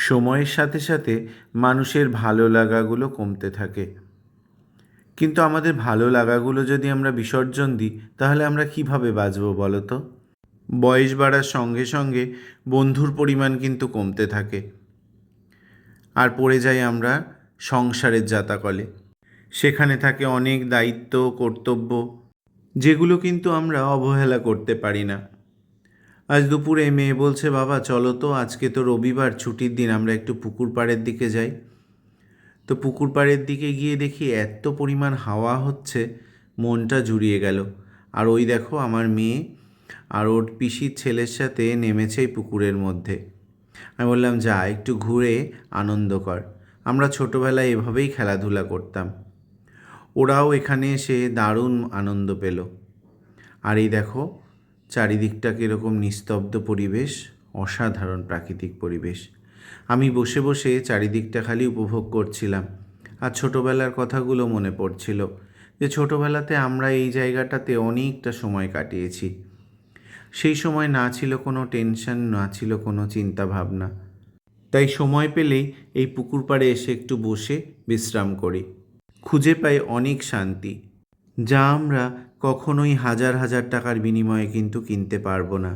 সময়ের সাথে সাথে মানুষের ভালো লাগাগুলো কমতে থাকে, কিন্তু আমাদের ভালো লাগাগুলো যদি আমরা বিসর্জন দিই তাহলে আমরা কিভাবে বাঁচবো বলো তো? বয়স বাড়ার সঙ্গে সঙ্গে বন্ধুর পরিমাণ কিন্তু কমতে থাকে, আর পড়ে যাই আমরা সংসারের জাতাকলে। সেখানে থাকে অনেক দায়িত্ব, কর্তব্য, যেগুলো কিন্তু আমরা অবহেলা করতে পারি না। আজ দুপুরে মেয়ে বলছে, বাবা চলো তো, আজকে তো রবিবার, ছুটির দিন, আমরা একটু পুকুর পাড়ের দিকে যাই। তো পুকুর পাড়ের দিকে গিয়ে দেখি এত পরিমাণ হাওয়া হচ্ছে, মনটা জুড়িয়ে গেল। আর ওই দেখো আমার মেয়ে আর ওর পিসির ছেলের সাথে নেমেছে এই পুকুরের মধ্যে। আমি বললাম, যা একটু ঘুরে আনন্দ কর। আমরা ছোটোবেলায় এভাবেই খেলাধুলা করতাম। ওরাও এখানে এসে দারুণ আনন্দ পেল। আর এই দেখো চারিদিকটা কীরকম নিস্তব্ধ পরিবেশ, অসাধারণ প্রাকৃতিক পরিবেশ। আমি বসে বসে চারিদিকটা খালি উপভোগ করছিলাম, আর ছোটোবেলার কথাগুলো মনে পড়ছিল, যে ছোটোবেলাতে আমরা এই জায়গাটাতে অনেকটা সময় কাটিয়েছি। সেই সময় না ছিল কোনো টেনশন, না ছিল কোনো চিন্তা ভাবনা। তাই সময় পেলেই এই পুকুর পাড়ে এসে একটু বসে বিশ্রাম করি। খুঁজে পাই অনেক শান্তি, যা আমরা কখনোই হাজার হাজার টাকার বিনিময়ে কিন্তু কিনতে পারবো না।